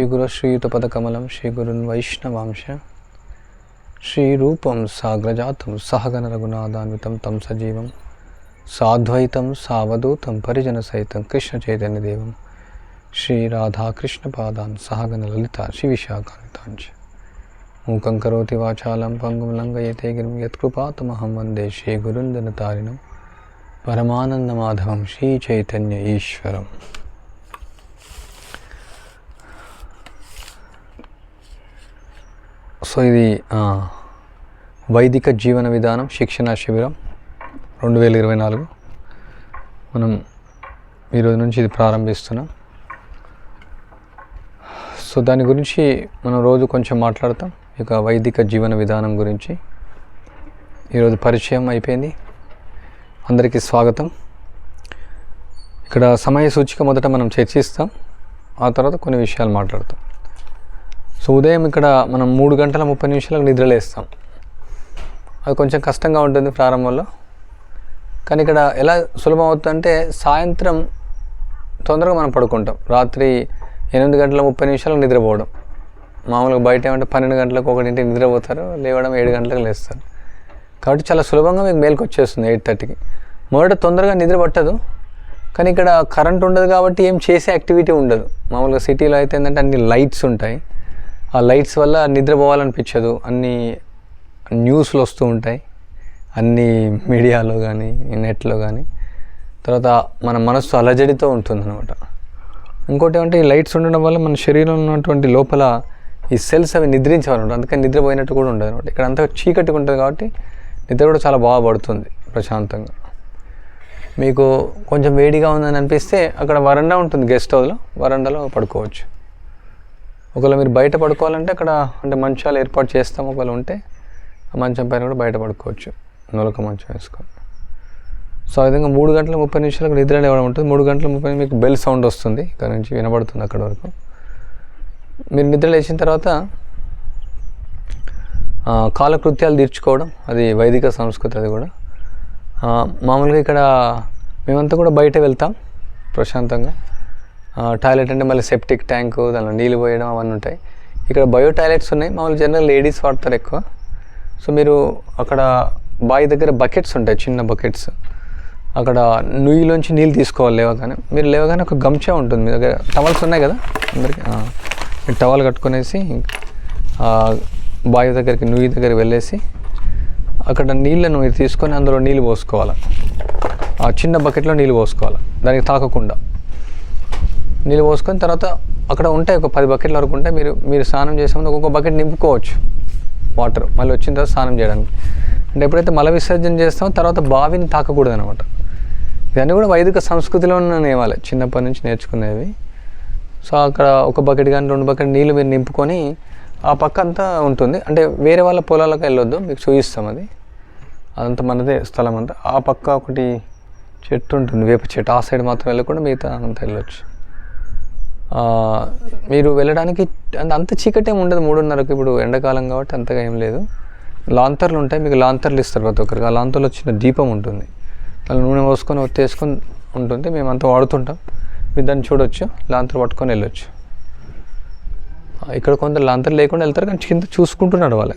శ్రీగురు శ్రీయుతపదకమలం శ్రీగురున్ వైష్ణవాంశ శ్రీరూపం సాగ్రజాతం సహగణ రఘునాథాన్వితం తం సజీవం సాద్వైతం సావధూతం పరిజన సహితం కృష్ణ చైతన్యదేవం శ్రీరాధాకృష్ణపాదాన్ సహగణ లలిత శ్రీవిశాఖాన్వితాంచ మూకం కరోతి వాచాలం పంగుం లంఘయతే గిరిం యత్కృపాతమహం వందే శ్రీగురుందనతారిణం పరమానందమాధవం శ్రీచైతన్య ఈశ్వరం. సో ఇది వైదిక జీవన విధానం శిక్షణా శిబిరం 2024 మనం ఈరోజు నుంచి ఇది ప్రారంభిస్తున్నాం. సో దాని గురించి మనం రోజు కొంచెం మాట్లాడతాం. ఇక వైదిక జీవన విధానం గురించి ఈరోజు పరిచయం అయిపోయింది. అందరికీ స్వాగతం. ఇక్కడ సమయ సూచిక మొదట మనం చర్చిస్తాం, ఆ తర్వాత కొన్ని విషయాలు మాట్లాడతాం. సో ఉదయం ఇక్కడ మనం 3:30 నిద్రలేస్తాం. అది కొంచెం కష్టంగా ఉంటుంది ప్రారంభంలో, కానీ ఇక్కడ ఎలా సులభం అవుతుందంటే సాయంత్రం తొందరగా మనం పడుకుంటాం. రాత్రి 8:30 నిద్రపోవడం. మామూలుగా బయట ఏమంటే 12 గంటలకు 1 నిద్రపోతారు, లేవడం 7 గంటలకు లేస్తారు. కాబట్టి చాలా సులభంగా మీకు మేలుకు వచ్చేస్తుంది 8:30కి. మొదట తొందరగా నిద్ర పట్టదు, కానీ ఇక్కడ కరెంట్ ఉండదు కాబట్టి ఏం చేసే యాక్టివిటీ ఉండదు. మామూలుగా సిటీలో అయితే ఏంటంటే అన్ని లైట్స్ ఉంటాయి. ఆ లైట్స్ వల్ల నిద్రపోవాలనిపించదు. అన్ని న్యూస్లు వస్తూ ఉంటాయి, అన్ని మీడియాలో కానీ నెట్లో కానీ. తర్వాత మన మనస్సు అలజడితో ఉంటుంది అనమాట. ఇంకోటి ఏమంటే ఈ లైట్స్ ఉండడం వల్ల మన శరీరంలో ఉన్నటువంటి లోపల ఈ సెల్స్ అవి నిద్రించవన్నమాట. అందుకని నిద్రపోయినట్టు కూడా ఉండదు అనమాట. ఇక్కడ అంతా చీకటిగా ఉంటుంది కాబట్టి నిద్ర కూడా చాలా బాగా పడుతుంది ప్రశాంతంగా. మీకు కొంచెం వేడిగా ఉందని అనిపిస్తే అక్కడ వరండా ఉంటుంది, గెస్ట్ హౌస్లో వరండాలో పడుకోవచ్చు. ఒకవేళ మీరు బయట పడుకోవాలంటే అక్కడ అంటే మంచాలు ఏర్పాటు చేస్తాం. ఒకవేళ ఉంటే ఆ మంచం పైన కూడా బయట పడుకోవచ్చు, నులక మంచం వేసుకొని. సో ఆ విధంగా 3:30 నిద్ర లేవడం ఉంటుంది. 3:30 మీకు బెల్ సౌండ్ వస్తుంది, ఇక్కడ నుంచి వినబడుతుంది అక్కడ వరకు. మీరు నిద్ర లేచిన తర్వాత కాలకృత్యాలు తీర్చుకోవడం, అది వైదిక సంస్కృతి. అది కూడా మామూలుగా ఇక్కడ మేమంతా కూడా బయట వెళ్తాం ప్రశాంతంగా. టాయిలెట్ అంటే మళ్ళీ సెప్టిక్ ట్యాంకు, దానిలో నీళ్ళు పోయడం అవన్నీ ఉంటాయి. ఇక్కడ బయో టాయిలెట్స్ ఉన్నాయి. మామూలు జనరల్ లేడీస్ వాడతారు ఎక్కువ. సో మీరు అక్కడ బావి దగ్గర బకెట్స్ ఉంటాయి, చిన్న బకెట్స్. అక్కడ నుయ్యిలోంచి నీళ్ళు తీసుకోవాలి లేవగానే. మీరు లేవగానే ఒక గంచా ఉంటుంది మీ దగ్గర. టవల్స్ ఉన్నాయి కదా అందరికీ, మీరు టవల్ కట్టుకునేసి బావి దగ్గరికి నుయ్యి దగ్గరికి వెళ్ళేసి అక్కడ నీళ్ళను మీరు తీసుకొని అందులో నీళ్ళు పోసుకోవాలి. ఆ చిన్న బకెట్లో నీళ్ళు పోసుకోవాలి, దానికి తాకకుండా నీళ్ళు పోసుకొని. తర్వాత అక్కడ ఉంటాయి ఒక 10 బకెట్ల వరకు ఉంటాయి. మీరు స్నానం చేసే ముందు ఒక్కొక్క బకెట్ నింపుకోవచ్చు వాటర్, మళ్ళీ వచ్చిన తర్వాత స్నానం చేయడానికి. అంటే ఎప్పుడైతే మల విసర్జన చేస్తామో తర్వాత బావిని తాకకూడదు అనమాట. ఇవన్నీ కూడా వైదిక సంస్కృతిలో నేర్వాలి, చిన్నప్పటి నుంచి నేర్చుకునేవి. సో అక్కడ ఒక బకెట్ కానీ 2 బకెట్ నీళ్ళు మీరు నింపుకొని ఆ పక్క అంతా ఉంటుంది. అంటే వేరే వాళ్ళ పొలాలకు వెళ్ళొద్దు, మీకు చూపిస్తాం. అదంతా మనదే స్థలం అంతా. ఆ పక్క ఒకటి చెట్టు ఉంటుంది, వేప చెట్టు. ఆ సైడ్ మాత్రం వెళ్ళకుండా మిగతా అంతా వెళ్ళొచ్చు. మీరు వెళ్ళడానికి అంత చీకటి ఏమి ఉండదు 3:30కి. ఇప్పుడు ఎండాకాలం కాబట్టి అంతగా ఏం లేదు. లాంతర్లు ఉంటాయి, మీకు లాంతర్లు ఇస్తారు ప్రతి ఒక్కరికి. ఆ లాంతర్లో చిన్న దీపం ఉంటుంది, దాని నూనె పోసుకొని ఒత్తేసుకొని ఉంటుంది. మేమంతా వాడుతుంటాం, మీరు దాన్ని చూడొచ్చు. లాంతర్ పట్టుకొని వెళ్ళొచ్చు. ఇక్కడ కొందరు లాంతర్ లేకుండా వెళ్తారు, కానీ కింద చూసుకుంటున్నాడు వాళ్ళే.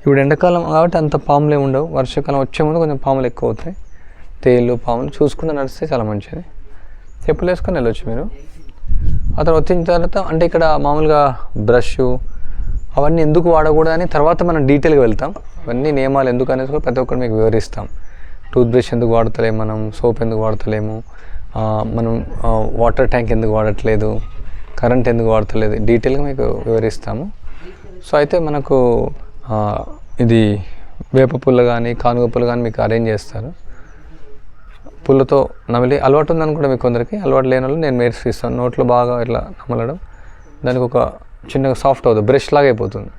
ఇప్పుడు ఎండాకాలం కాబట్టి అంత పాములు ఏమి ఉండవు. వర్షాకాలం వచ్చే ముందు కొంచెం పాములు ఎక్కువ అవుతాయి, తేళ్ళు పాములు. చూసుకుంటూ నడిస్తే చాలా మంచిది. చెప్పులు వేసుకొని వెళ్ళొచ్చు మీరు. ఆ తర్వాత వచ్చిన తర్వాత అంటే ఇక్కడ మామూలుగా బ్రష్ అవన్నీ ఎందుకు వాడకూడదని తర్వాత మనం డీటెయిల్గా వెళ్తాం. అవన్నీ నియమాలు ఎందుకు అనేది కూడా ప్రతి ఒక్కరు మీకు వివరిస్తాం. టూత్ బ్రష్ ఎందుకు వాడతలేము, మనం సోప్ ఎందుకు వాడతలేము, మనం వాటర్ ట్యాంక్ ఎందుకు వాడట్లేదు, కరెంట్ ఎందుకు వాడతలేదు, డీటెయిల్గా మీకు వివరిస్తాము. సో అయితే మనకు ఇది వేప పుల్ల కానీ కానుగ పుల్ల కానీ మీకు అరేంజ్ చేస్తారు. పుల్లతో నమిలి అలవాటు ఉందని కూడా మీకు కొందరికి, అలవాటు లేని వాళ్ళు నేను నేర్పిస్తాను. నోట్లో బాగా ఇట్లా నమలడం, దానికి ఒక చిన్నగా సాఫ్ట్ అవుతుంది, బ్రష్ లాగా అయిపోతుంది.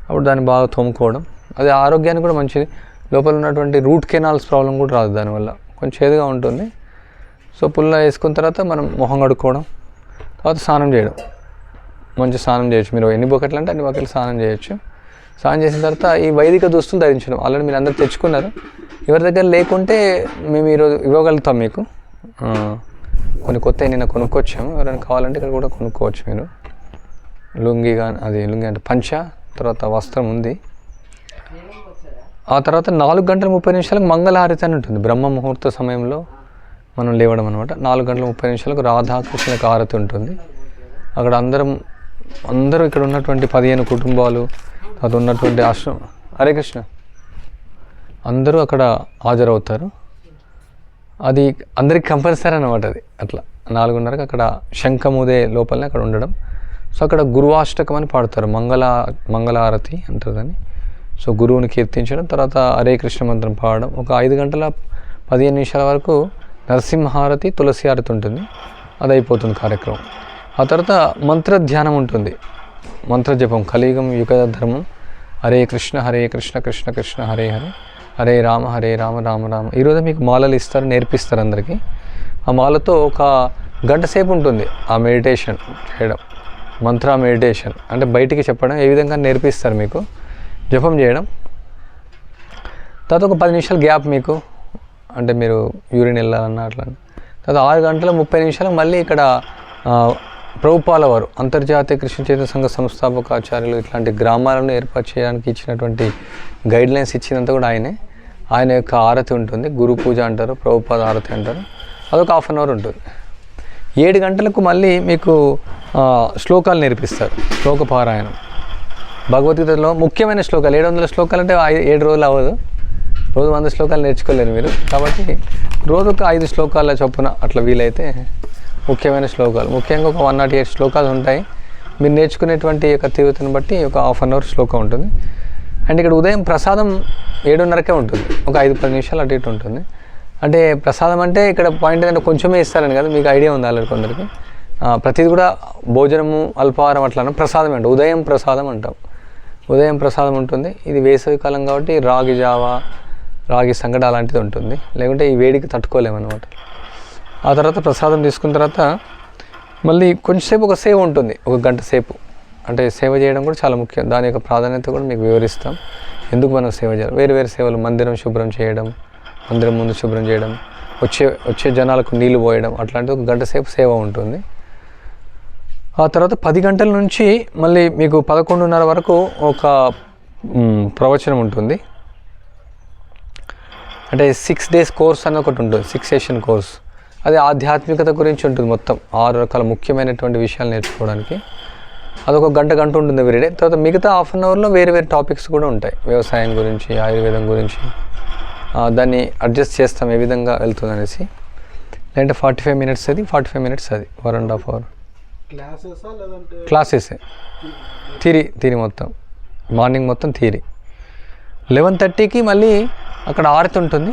అప్పుడు దాన్ని బాగా తోముకోవడం, అది ఆరోగ్యానికి కూడా మంచిది. లోపల ఉన్నటువంటి రూట్ కెనాల్స్ ప్రాబ్లం కూడా రాదు దానివల్ల, కొంచెం చేదుగా ఉంటుంది. సో పుల్ల వేసుకున్న తర్వాత మనం మొహం కడుక్కోవడం, తర్వాత స్నానం చేయడం. మంచి స్నానం చేయొచ్చు. మీరు ఎన్ని బకెట్లు అంటే అన్ని బకెట్లు స్నానం చేయొచ్చు. స్నానం చేసిన తర్వాత ఈ వైదిక దుస్తులు ధరించడం. ఆల్రెడీ మీరు అందరూ తెచ్చుకున్నారు. ఎవరి దగ్గర లేకుంటే మేము ఈరోజు ఇవ్వగలుగుతాం మీకు. కొన్ని కొత్త నిన్న కొనుక్కొచ్చాము, ఎవరైనా కావాలంటే ఇక్కడ కూడా కొనుక్కోవచ్చు మీరు. లుంగి కానీ అది లుంగి అంటే పంచ, తర్వాత వస్త్రం ఉంది. ఆ తర్వాత 4:30 మంగళహారతి అని ఉంటుంది. బ్రహ్మ ముహూర్త సమయంలో మనం లేవడం అనమాట. 4:30 రాధాకృష్ణులకు హారతి ఉంటుంది. అక్కడ అందరూ ఇక్కడ ఉన్నటువంటి 15 కుటుంబాలు, అది ఉన్నటువంటి ఆశ్రమం, హరే కృష్ణ, అందరూ అక్కడ హాజరవుతారు. అది అందరికి కంపల్సరీ అనమాట. అది అట్లా 4:30కి అక్కడ శంఖముదే లోపలనే అక్కడ ఉండడం. సో అక్కడ గురువాష్టకం అని పాడతారు, మంగళహారతి అంటారు దాన్ని. సో గురువుని కీర్తించడం, తర్వాత హరే కృష్ణ మంత్రం పాడడం. ఒక 5:15 వరకు నరసింహారతి, తులసి హారతి ఉంటుంది. అది అయిపోతుంది కార్యక్రమం. ఆ తర్వాత మంత్ర ధ్యానం ఉంటుంది, మంత్ర జపం, కలియుగం యుగ ధర్మం, హరే కృష్ణ కృష్ణ కృష్ణ హరే హరే, హరే రామ రామ రామ. ఈరోజు మీకు మాలలు ఇస్తారు, నేర్పిస్తారు అందరికీ. ఆ మాలతో ఒక గంట సేపు ఉంటుంది ఆ మెడిటేషన్ చేయడం, మంత్ర మెడిటేషన్ అంటే బయటికి చెప్పడం, ఏ విధంగా నేర్పిస్తారు మీకు జపం చేయడం. తర్వాత ఒక 10 నిమిషాలు గ్యాప్ మీకు, అంటే మీరు యూరిన్ వెళ్ళాలన్నా అట్లా. తర్వాత 6:30 మళ్ళీ ఇక్కడ ప్రభుపాల వారు, అంతర్జాతీయ కృష్ణ చైతన్య సంఘ సంస్థాపకాచార్యులు, ఇట్లాంటి గ్రామాలను ఏర్పాటు చేయడానికి ఇచ్చినటువంటి గైడ్లైన్స్ ఇచ్చినంత కూడా ఆయన యొక్క ఆరతి ఉంటుంది. గురు పూజ అంటారు, ప్రభుపాద ఆరతి అంటారు. అదొక 1/2 అవర్ ఉంటుంది. 7 గంటలకు మళ్ళీ మీకు శ్లోకాలు నేర్పిస్తారు, శ్లోక పారాయణం. భగవద్గీతలో ముఖ్యమైన శ్లోకాలు 700 శ్లోకాలు అంటే 7 రోజులు అవ్వదు. రోజు 100 శ్లోకాలు నేర్చుకోలేరు మీరు. కాబట్టి రోజుకు 5 శ్లోకాల చొప్పున అట్లా వీలైతే ముఖ్యమైన శ్లోకాలు, ముఖ్యంగా ఒక 108 శ్లోకాలు ఉంటాయి. మీరు నేర్చుకునేటువంటి యొక్క తీవ్రతను బట్టి ఒక 1/2 అవర్ శ్లోకం ఉంటుంది. అండ్ ఇక్కడ ఉదయం ప్రసాదం 7:30కే ఉంటుంది, ఒక 5-10 నిమిషాలు అటు ఇటు ఉంటుంది. అంటే ప్రసాదం అంటే ఇక్కడ పాయింట్ ఏంటంటే కొంచెమే ఇస్తారని కదా, మీకు ఐడియా ఉంది ఆల్రెడీ కొందరికి. ప్రతిది కూడా భోజనము అల్పాహారం అట్లా ప్రసాదం అంటే ఉదయం ప్రసాదం అంటాం. ఉదయం ప్రసాదం ఉంటుంది. ఇది వేసవి కాలం కాబట్టి రాగి జావా, రాగి సంగటి అలాంటిది ఉంటుంది, లేకుంటే ఈ వేడికి తట్టుకోలేమన్నమాట. ఆ తర్వాత ప్రసాదం తీసుకున్న తర్వాత మళ్ళీ కొంచెంసేపు ఒక సేవ ఉంటుంది, 1 గంట సేపు. అంటే సేవ చేయడం కూడా చాలా ముఖ్యం. దాని యొక్క ప్రాధాన్యత కూడా మీకు వివరిస్తాం, ఎందుకు మనం సేవ చేయాలి. వేరు సేవలు, మందిరం శుభ్రం చేయడం, మందిరం ముందు శుభ్రం చేయడం, వచ్చే జనాలకు నీళ్లు పోయడం, అట్లాంటిది 1 గంట సేపు సేవ ఉంటుంది. ఆ తర్వాత 10 గంటల నుంచి మళ్ళీ మీకు 11:30 వరకు ఒక ప్రవచనం ఉంటుంది. అంటే 6 days కోర్స్ అని ఒకటి ఉంటుంది, 6 session కోర్స్. అది ఆధ్యాత్మికత గురించి ఉంటుంది. మొత్తం 6 రకాల ముఖ్యమైనటువంటి విషయాలు నేర్చుకోవడానికి. అదొక గంట ఉంటుంది ఎవ్రీడే. తర్వాత మిగతా 1/2 అవర్లో వేరే టాపిక్స్ కూడా ఉంటాయి, వ్యవసాయం గురించి, ఆయుర్వేదం గురించి. దాన్ని అడ్జస్ట్ చేస్తాం ఏ విధంగా వెళ్తుంది అనేసి. లేదంటే 45 minutes అది, 45 minutes అది, 1.5 hour క్లాసెసే. థియరీ మొత్తం, మార్నింగ్ మొత్తం థియరీ. 11:30కి మళ్ళీ అక్కడ ఆరతి ఉంటుంది.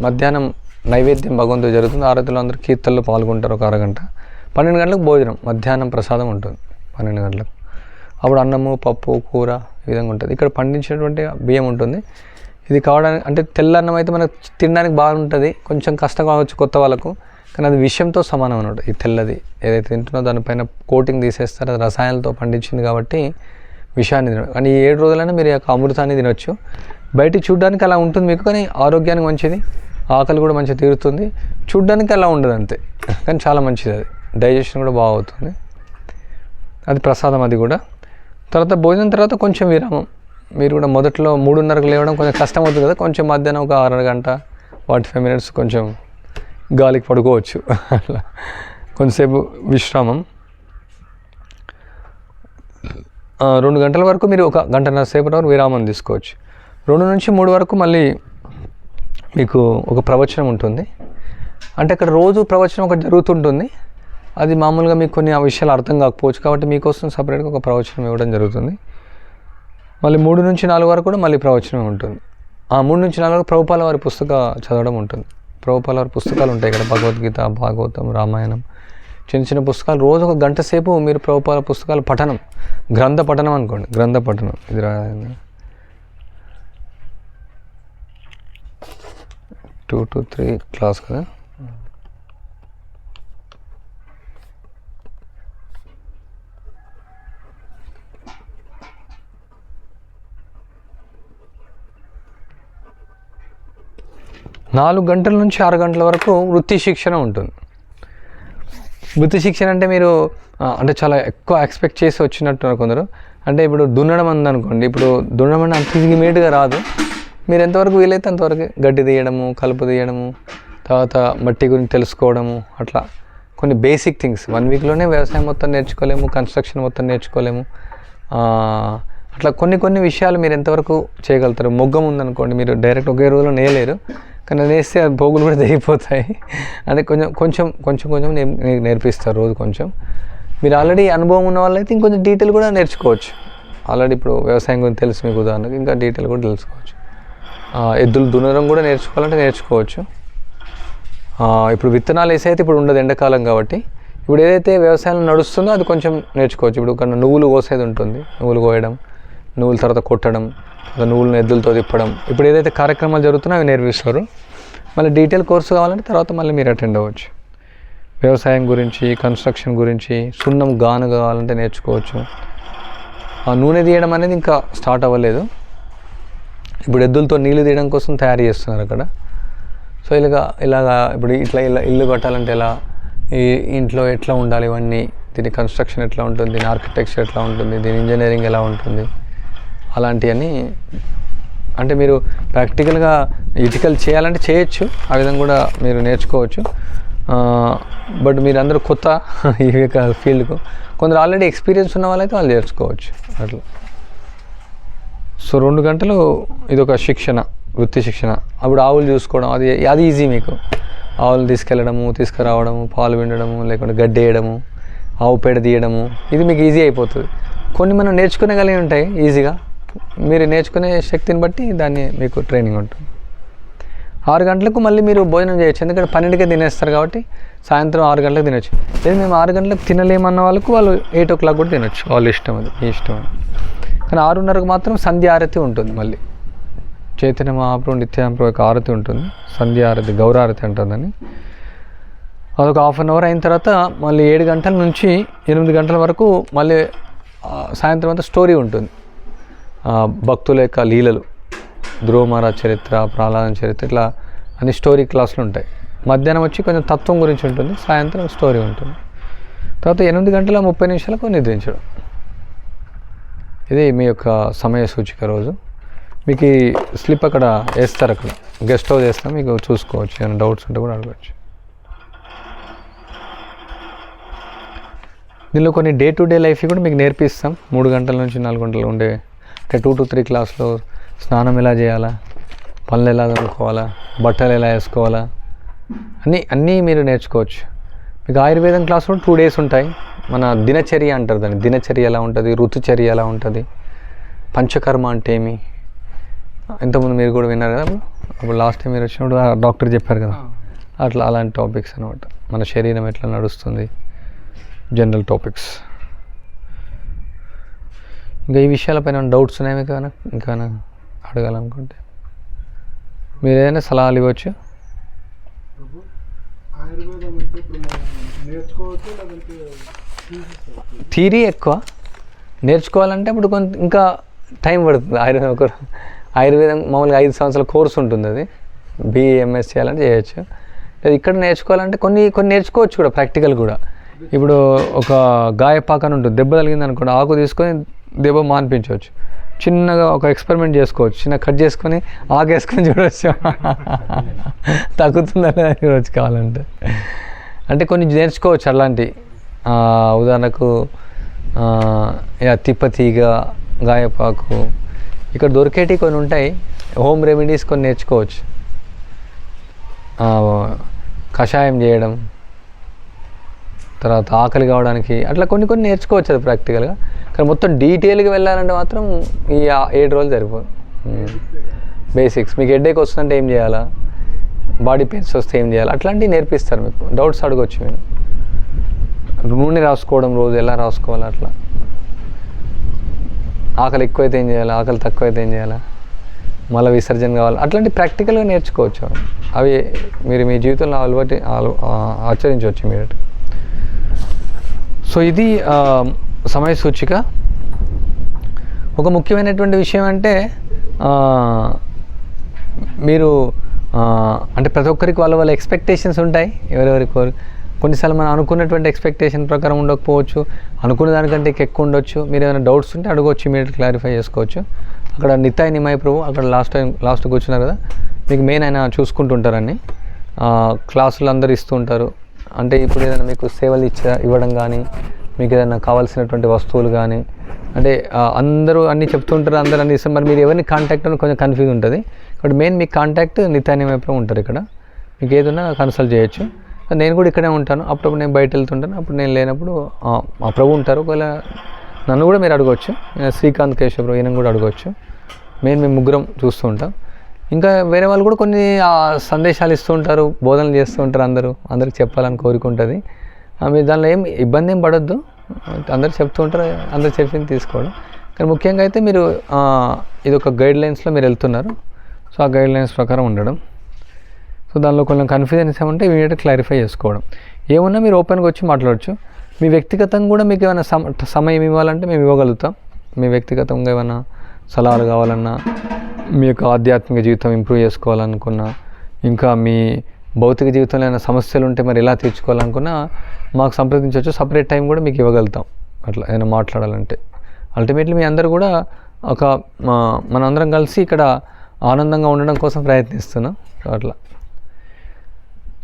మధ్యాహ్నం నైవేద్యం భగవంతుడు జరుగుతుంది. ఆరతిలో అందరూ కీర్తనలో పాల్గొంటారు ఒక అరగంట. 12 గంటలకు భోజనం, మధ్యాహ్నం ప్రసాదం ఉంటుంది 12 గంటలకు. అప్పుడు అన్నము, పప్పు, కూర ఈ విధంగా ఉంటుంది. ఇక్కడ పండించినటువంటి బియ్యం ఉంటుంది. ఇది కావడానికి అంటే తెల్ల అన్నం అయితే మనకు తినడానికి బాగుంటుంది, కొంచెం కష్టం కావచ్చు కొత్త వాళ్ళకు, కానీ అది విషయంతో సమానం అన్నమాట. ఈ తెల్లది ఏదైతే తింటున్నో దానిపైన కోటింగ్ తీసేస్తారు, అది రసాయనాలతో పండించింది కాబట్టి విషయాన్ని తినడం. కానీ ఈ 7 రోజులైనా మీరు యొక్క అమృతాన్ని తినొచ్చు. బయటికి చూడడానికి అలా ఉంటుంది మీకు, కానీ ఆరోగ్యానికి మంచిది, ఆకలి కూడా మంచిగా తీరుతుంది. చూడ్డానికి అలా ఉండదు అంతే, కానీ చాలా మంచిది. అది డైజెషన్ కూడా బాగా అవుతుంది. అది ప్రసాదం అది కూడా. తర్వాత భోజనం తర్వాత కొంచెం విరామం. మీరు కూడా మొదట్లో 3:30కు లేవడం కొంచెం కష్టం అవుతుంది కదా, కొంచెం మధ్యాహ్నం ఒక 1/2 గంట 45 minutes కొంచెం గాలికి పడుకోవచ్చు. అట్లా కొంచెంసేపు విశ్రామం. 2 గంటల వరకు మీరు ఒక 1.5 సేపటి వరకు విరామం తీసుకోవచ్చు. 2 నుంచి 3 వరకు మళ్ళీ మీకు ఒక ప్రవచనం ఉంటుంది. అంటే అక్కడ రోజు ప్రవచనం ఒకటి జరుగుతుంటుంది. అది మామూలుగా మీకు కొన్ని ఆ విషయాలు అర్థం కాకపోవచ్చు, కాబట్టి మీకోసం సపరేట్గా ఒక ప్రవచనం ఇవ్వడం జరుగుతుంది. మళ్ళీ 3 నుంచి 4 వరకు కూడా మళ్ళీ ప్రవచనం ఉంటుంది. 3 నుంచి 4 వరకు ప్రభుపాల వారి పుస్తక చదవడం ఉంటుంది. ప్రభుపాల వారి పుస్తకాలు ఉంటాయి ఇక్కడ, భగవద్గీత, భాగవతం, రామాయణం, చిన్న పుస్తకాలు. రోజు 1 గంట సేపు మీరు ప్రభుపాల పుస్తకాలు పఠనం, గ్రంథ పఠనం అనుకోండి, గ్రంథ పఠనం. ఇది 2 to 3 క్లాస్ కదా. నాలుగు గంటల నుంచి 6 గంటల వరకు వృత్తి శిక్షణ ఉంటుంది. వృత్తి శిక్షణ అంటే మీరు అంటే చాలా ఎక్కువ ఎక్స్పెక్ట్ చేసి వచ్చినట్టున్నారు కొందరు. అంటే ఇప్పుడు దున్నడం ఉందనుకోండి, ఇప్పుడు దున్నడం అంటే అంత ఇమీడియట్గా రాదు. మీరు ఎంతవరకు వీలైతే అంతవరకు గడ్డి తీయడము, కలుపు తీయడము, తర్వాత మట్టి గురించి తెలుసుకోవడము, అట్లా కొన్ని బేసిక్ థింగ్స్ 1 వీక్లోనే వ్యవసాయం మొత్తం నేర్చుకోలేము, కన్స్ట్రక్షన్ మొత్తం నేర్చుకోలేము. అట్లా కొన్ని విషయాలు మీరు ఎంతవరకు చేయగలుగుతారు. మొగ్గం ఉందనుకోండి, మీరు డైరెక్ట్ ఒకే రోజులో నేయలేరు, కానీ నేస్తే ఆ పోగులు కూడా తెగిపోతాయి. అంటే కొంచెం నేర్పిస్తారు రోజు కొంచెం. మీరు ఆల్రెడీ అనుభవం ఉన్న వాళ్ళైతే ఇంకొంచెం డీటెయిల్ కూడా నేర్చుకోవచ్చు. ఆల్రెడీ ఇప్పుడు వ్యవసాయం గురించి తెలుసు మీకు, ఉదాహరణకు ఇంకా డీటెయిల్ కూడా తెలుసుకోవచ్చు. ఎద్దులు దున్నడం కూడా నేర్చుకోవాలంటే నేర్చుకోవచ్చు. ఇప్పుడు విత్తనాలు వేసి అయితే ఇప్పుడు ఉండదు ఎండాకాలం కాబట్టి, ఇప్పుడు ఏదైతే వ్యవసాయం నడుస్తుందో అది కొంచెం నేర్చుకోవచ్చు. ఇప్పుడు కన్నా నువ్వులు కోసేది ఉంటుంది, నువ్వులు కోయడం, నువ్వుల తర్వాత కొట్టడం, నువ్వులను ఎద్దులతో తిప్పడం, ఇప్పుడు ఏదైతే కార్యక్రమాలు జరుగుతున్నాయో అవి నేర్పిస్తారు. మళ్ళీ డీటెయిల్ కోర్సు కావాలంటే తర్వాత మళ్ళీ మీరు అటెండ్ అవ్వచ్చు. వ్యవసాయం గురించి, కన్స్ట్రక్షన్ గురించి, సున్నం గాను కావాలంటే నేర్చుకోవచ్చు. నూనె తీయడం అనేది ఇంకా స్టార్ట్ అవ్వలేదు. ఇప్పుడు ఎద్దులతో నీళ్ళు తీయడం కోసం తయారు చేస్తున్నారు అక్కడ. సో ఇలాగా ఇప్పుడు ఇలా ఇల్లు కట్టాలంటే ఎలా, ఈ ఇంట్లో ఎట్లా ఉండాలి, ఇవన్నీ, దీని కన్స్ట్రక్షన్ ఎట్లా ఉంటుంది, దీని ఆర్కిటెక్చర్ ఎట్లా ఉంటుంది, దీని ఇంజనీరింగ్ ఎలా ఉంటుంది, అలాంటివన్నీ. అంటే మీరు ప్రాక్టికల్గా ఇటుకలు చేయాలంటే చేయొచ్చు, ఆ విధంగా కూడా మీరు నేర్చుకోవచ్చు. బట్ మీరు అందరూ కొత్త ఈ యొక్క ఫీల్డ్కు, కొందరు ఆల్రెడీ ఎక్స్పీరియన్స్ ఉన్న వాళ్ళైతే వాళ్ళు నేర్చుకోవచ్చు అట్లా. సో 2 గంటలు ఇదొక శిక్షణ, వృత్తి శిక్షణ. అప్పుడు ఆవులు చూసుకోవడం, అది ఈజీ మీకు. ఆవులు తీసుకెళ్ళడము, తీసుకురావడము, పాలు పిండడము, లేకుంటే గడ్డి వేయడము, ఆవు పేడ తీయడము, ఇది మీకు ఈజీ అయిపోతుంది. కొన్ని మనం నేర్చుకునేగలిగి ఉంటాయి ఈజీగా, మీరు నేర్చుకునే శక్తిని బట్టి దాన్ని మీకు ట్రైనింగ్ ఉంటుంది. 6 గంటలకు మళ్ళీ మీరు భోజనం చేయొచ్చు, ఎందుకంటే 12కే తినేస్తారు కాబట్టి సాయంత్రం 6 గంటలకు తినొచ్చు. లేదు మేము 6 గంటలకు తినలేమన్న వాళ్ళకు వాళ్ళు 8 o'clock కూడా తినొచ్చు, వాళ్ళ ఇష్టం, అది మీ ఇష్టం. కానీ 6:30కు మాత్రం సంధ్య ఆరతి ఉంటుంది. మళ్ళీ చైతన్య మహాప్రభు నిత్యానంద యొక్క ఆరతి ఉంటుంది, సంధ్య ఆరతి, గౌరారతి అంటుందని. అదొక 1/2 hour అయిన తర్వాత మళ్ళీ 7 గంటల నుంచి 8 గంటల వరకు మళ్ళీ సాయంత్రం అంతా స్టోరీ ఉంటుంది. భక్తుల యొక్క లీలలు, ధ్రువ మహారాజ్ చరిత్ర, ప్రహ్లాదన్ చరిత్ర, ఇట్లా అన్ని స్టోరీ క్లాసులు ఉంటాయి. మధ్యాహ్నం వచ్చి కొంచెం తత్వం గురించి ఉంటుంది, సాయంత్రం స్టోరీ ఉంటుంది. తర్వాత 8:30 నిద్రించడం. ఇది మీ యొక్క సమయ సూచిక రోజు. మీకు ఈ స్లిప్ అక్కడ వేస్తారు, అక్కడ గెస్ట్ హౌస్ వేస్తాం, మీకు చూసుకోవచ్చు. ఏమైనా డౌట్స్ ఉంటే కూడా అడగవచ్చు. దీనిలో కొన్ని డే టు డే లైఫ్ కూడా మీకు నేర్పిస్తాం. 3 గంటల నుంచి 4 గంటలు ఉండే, అంటే 2 to 3 క్లాస్లో స్నానం ఎలా చేయాలా, పనులు ఎలా తోముకోవాలా, బట్టలు ఎలా వేసుకోవాలా, అన్నీ మీరు నేర్చుకోవచ్చు. మీకు ఆయుర్వేదం క్లాసులో 2 days ఉంటాయి. మన దినచర్య అంటారు దాన్ని, దినచర్య ఎలా ఉంటుంది, ఋతుచర్య ఎలా ఉంటుంది, పంచకర్మ అంటే ఏమి, ఇంతకుముందు మీరు కూడా విన్నారు కదా. అప్పుడు లాస్ట్ టైం మీరు వచ్చినప్పుడు డాక్టర్ చెప్పారు కదా, అలాంటి టాపిక్స్ అనమాట. మన శరీరం ఎట్లా నడుస్తుంది, జనరల్ టాపిక్స్. ఇంకా ఈ విషయాలపైన డౌట్స్ ఉన్నాయి మీకు, ఇంకా అడగాలనుకుంటే మీరు ఏదైనా సలహాలు ఇవ్వచ్చు. థియరీ ఎక్కువ, నేర్చుకోవాలంటే ఇప్పుడు ఇంకా టైం పడుతుంది. ఆయుర్వేదం మామూలుగా 5 సంవత్సరాల కోర్సు ఉంటుంది, అది BA-MS చేయాలంటే చేయొచ్చు. లేదు ఇక్కడ నేర్చుకోవాలంటే కొన్ని నేర్చుకోవచ్చు కూడా, ప్రాక్టికల్ కూడా. ఇప్పుడు ఒక గాయపాకని ఉంటుంది, దెబ్బ తగిలింది అనుకోండి, ఆకు తీసుకొని దెబ్బ మాన్పించవచ్చు. చిన్నగా ఒక ఎక్స్పెరిమెంట్ చేసుకోవచ్చు, చిన్న కట్ చేసుకొని ఆకేసుకొని చూడవచ్చు, తగ్గుతుందని చూడవచ్చు కావాలంటే. అంటే కొన్ని నేర్చుకోవచ్చు అలాంటి. ఉదాహరణకు తిప్పతీగ, గాయపాకు, ఇక్కడ దొరికేటివి కొన్ని ఉంటాయి. హోమ్ రెమెడీస్ కొన్ని నేర్చుకోవచ్చు, కషాయం చేయడం, తర్వాత ఆకలి కావడానికి, అట్లా కొన్ని నేర్చుకోవచ్చు అది ప్రాక్టికల్గా. కానీ మొత్తం డీటెయిల్గా వెళ్ళాలంటే మాత్రం ఈ 7 రోజులు సరిపోదు. బేసిక్స్, మీకు హెడేక్ వస్తుందంటే ఏం చేయాలా, బాడీ పెయిన్స్ వస్తే ఏం చేయాలి, అట్లాంటివి నేర్పిస్తారు. మీకు డౌట్స్ అడగవచ్చు. మీరు నూనె రాసుకోవడం, రోజు ఎలా రాసుకోవాలి, అట్లా ఆకలి ఎక్కువైతే ఏం చేయాలి, ఆకలి తక్కువైతే ఏం చేయాలా, మళ్ళీ విసర్జన కావాలి, అట్లాంటి ప్రాక్టికల్గా నేర్చుకోవచ్చు. అవి మీరు మీ జీవితంలో ఆచరించవచ్చు మీరు. సో ఇది సమయ సూచిక. ఒక ముఖ్యమైనటువంటి విషయం అంటే మీరు అంటే ప్రతి ఒక్కరికి వాళ్ళ ఎక్స్పెక్టేషన్స్ ఉంటాయి. ఎవరెవరి కొన్నిసార్లు మనం అనుకున్నటువంటి ఎక్స్పెక్టేషన్ ప్రకారం ఉండకపోవచ్చు, అనుకున్న దానికంటే ఎక్కువ ఉండొచ్చు. మీరు ఏమైనా డౌట్స్ ఉంటే అడగవచ్చు, ఇమీడియట్ క్లారిఫై చేసుకోవచ్చు. అక్కడ నితాయ్ నిమాయ్ ప్రభు అక్కడ లాస్ట్కి వచ్చినారు కదా, మీకు మెయిన్ ఆయన చూసుకుంటుంటారని క్లాసులు అందరూ ఇస్తూ ఉంటారు. అంటే ఇప్పుడు ఏదైనా మీకు సేవలు ఇవ్వడం కానీ, మీకు ఏదైనా కావాల్సినటువంటి వస్తువులు కానీ, అంటే అందరూ అన్నీ చెప్తుంటారు, అందరూ అన్ని ఇస్తారు. మరి మీరు ఎవరిని కాంటాక్ట్ అని కొంచెం కన్ఫ్యూజ్ ఉంటుంది. ఇక్కడ మెయిన్ మీకు కాంటాక్ట్ నితాయ్ నిమాయ్ ప్రభు ఉంటారు. ఇక్కడ మీకు ఏదైనా కన్సల్ట్ చేయొచ్చు. నేను కూడా ఇక్కడే ఉంటాను, అప్పుడప్పుడు నేను బయట వెళ్తుంటాను. అప్పుడు నేను లేనప్పుడు మా ప్రభు ఉంటారు. ఒకవేళ నన్ను కూడా మీరు అడగవచ్చు, శ్రీకాంత్ కేశవ్ ప్రభు ఈయన కూడా అడగవచ్చు. మేము ముగ్గురం చూస్తూ ఉంటాం. ఇంకా వేరే వాళ్ళు కూడా కొన్ని సందేశాలు ఇస్తూ ఉంటారు, బోధనలు చేస్తూ ఉంటారు. అందరికి చెప్పాలని కోరుకుంటుంది. మీరు దానిలో ఏం ఇబ్బంది ఏం పడొద్దు, అందరు చెప్తూ ఉంటారు, అందరు చెప్పింది తీసుకోవడం. కానీ ముఖ్యంగా అయితే మీరు ఇది ఒక గైడ్లైన్స్లో మీరు వెళ్తున్నారు. సో ఆ గైడ్లైన్స్ ప్రకారం ఉండడం. సో దానిలో కొంచెం కన్ఫ్యూజన్స్ ఏమంటే ఇమీడియట్గా క్లారిఫై చేసుకోవడం. ఏమన్నా మీరు ఓపెన్గా వచ్చి మాట్లాడవచ్చు. మీ వ్యక్తిగతంగా కూడా మీకు ఏమైనా సమయం ఇవ్వాలంటే మేము ఇవ్వగలుగుతాం. మీ వ్యక్తిగతంగా ఏమైనా సలహాలు కావాలన్నా, మీ యొక్క ఆధ్యాత్మిక జీవితం ఇంప్రూవ్ చేసుకోవాలనుకున్నా, ఇంకా మీ భౌతిక జీవితంలో ఏమైనా సమస్యలు ఉంటే మరి ఎలా తీర్చుకోవాలనుకున్నా మాకు సంప్రదించవచ్చు. సపరేట్ టైం కూడా మీకు ఇవ్వగలుగుతాం అట్లా ఏమైనా మాట్లాడాలంటే. అల్టిమేట్లీ మీ అందరూ కూడా మనందరం కలిసి ఇక్కడ ఆనందంగా ఉండడం కోసం ప్రయత్నిస్తున్నాం అట్లా.